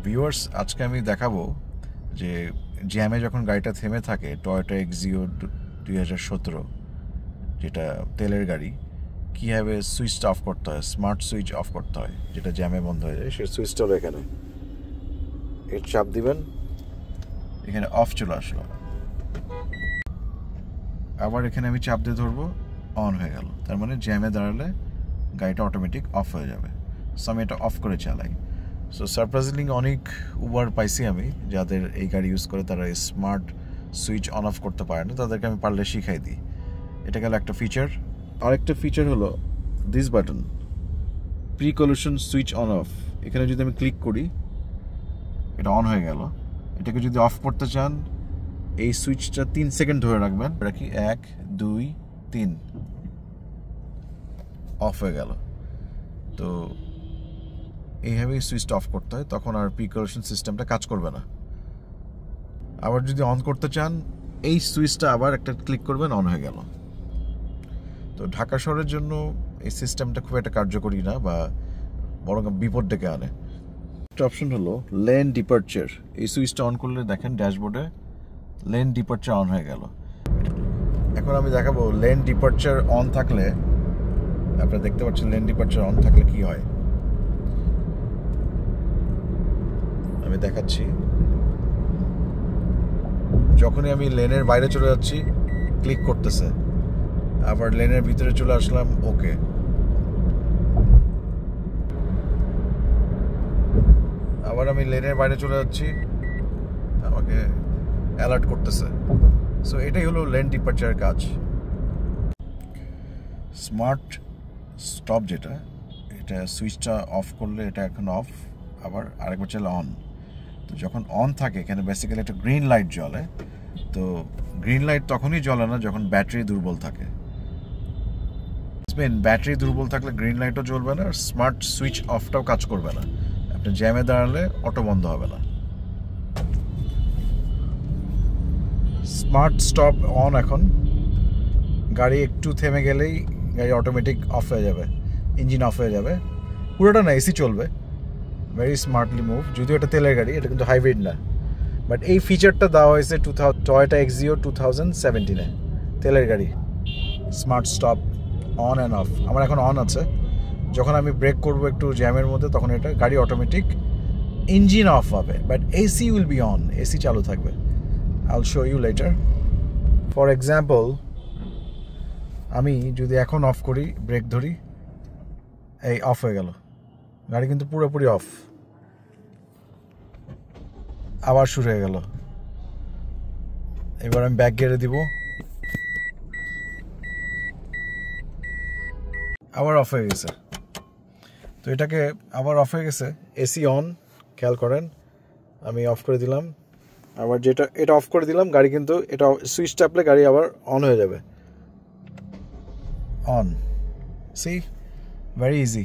Viewers, আজকে আমি দেখাবো যে জ্যামে যখন গাড়িটা থেমে থাকে টয়োটা এক্সিও 2017 যেটা তেলের গাড়ি, কীভাবে সুইচটা অফ করতে হয়, স্মার্ট সুইচ অফ করতে হয়, যেটা জ্যামে বন্ধ হয়ে যায়। সে সুইচটা হলো এখানে, এর চাপ দিবেন, এখানে অফ চলে আসলো। আবার এখানে আমি চাপ দিয়ে ধরবো, অন হয়ে গেল। তার মানে জ্যামে দাঁড়ালে গাড়িটা অটোমেটিক অফ হয়ে যাবে। সো আমি এটা অফ করে চালাই। সো সারপ্রাইজিংলি অনেক উবার পাইছি আমি যাদের এই গাড়ি ইউজ করে তারা স্মার্ট সুইচ অন অফ করতে পারে না, তাদেরকে আমি পারলে শিখাই দিই। এটা গেল একটা ফিচার। আরেকটা ফিচার হলো this button, pre collision switch on of. এখানে যদি আমি ক্লিক করি, এটা অন হয়ে গেল। এটাকে যদি অফ করতে চান, এই সুইচটা 3 সেকেন্ড ধরে রাখবেন, রাখি 1 2 3, অফ হয়ে গেল। তো এইভাবেই সুইচটা অফ করতে হয়, তখন আর প্রিকশন সিস্টেমটা কাজ করবে না। আবার যদি অন করতে চান, এই সুইচটা আবার একটা ক্লিক করবেন, অন হয়ে গেল। তো ঢাকা শহরের জন্য এই সিস্টেমটা খুব একটা কার্যকরী না, বা বরং বিপদ ডেকে আনে। একটা অপশন হলো লেন ডিপার্চার। এই সুইচটা অন করলে দেখেন ড্যাশবোর্ডে লেন ডিপার্চার অন হয়ে গেল। এখন আমি দেখাবো লেন ডিপার্চার অন থাকলে, আপনারা দেখতে পাচ্ছেন লেন ডিপার্চার অন থাকলে কি হয়। আমি দেখাচ্ছি। যখনই আমি লেনের বাইরে চলে যাচ্ছি, ক্লিক করতেছে, আবার লেনের ভিতরে চলে আসলাম, ওকে। আবার আমি লেনের বাইরে চলে যাচ্ছি, আমাকে অ্যালার্ট করতেছে। সো এটাই হলো লেন ডিপার্চারের কাজ। স্মার্ট স্টপ যেটা, এটা সুইচটা অফ করলে এটা এখন অফ, আবার আরেকবার চলে অন। তো যখন অন থাকে এখানে বেসিক্যালি একটা গ্রিন লাইট জ্বলে। তো গ্রিন লাইট তখনই জ্বলে না যখন ব্যাটারি দুর্বল থাকে। ব্যাটারি দুর্বল থাকলে গ্রিন লাইটও জ্বলবে না, আর স্মার্ট সুইচ অফটাও কাজ করবে না। আপনি জ্যামে দাঁড়ালে অটো বন্ধ হবে না। Smart stop on. এখন গাড়ি একটু থেমে গেলেই গাড়ি অটোমেটিক অফ হয়ে যাবে, ইঞ্জিন অফ হয়ে যাবে। পুরোটা না, এসি চলবে। Very smartly move. যদিও এটা তেলের গাড়ি, এটা কিন্তু হাইব্রিড না, বাট এই ফিচারটা দেওয়া হয়েছে টয়োটা এক্সিও 2017-এ, তেলের গাড়ি। Smart stop on and of. আমার এখন অন আছে। যখন আমি ব্রেক করবো একটু জ্যামের মধ্যে, তখন এটা গাড়ি অটোমেটিক ইঞ্জিন অফ হবে, but AC will be on, AC চালু থাকবে। I will show you later. For example, আমি যদি এখন অফ করি, ব্রেক ধরি, এই অফ হয়ে গেল, গাড়ি কিন্তু পুরোপুরি অফ। আবার শুরু হয়ে গেল। এবার আমি ব্যাক গিয়ারে দিব, আবার অফ হয়ে গেছে। তো এটাকে আবার অফ হয়ে গেছে, এসি অন, খেয়াল করেন। আমি অফ করে দিলাম, আবার এটা অফ করে দিলাম, গাড়ি কিন্তু এটা সুইচ চাপলে গাড়ি আবার অন হয়ে যাবে। অন। See, very easy.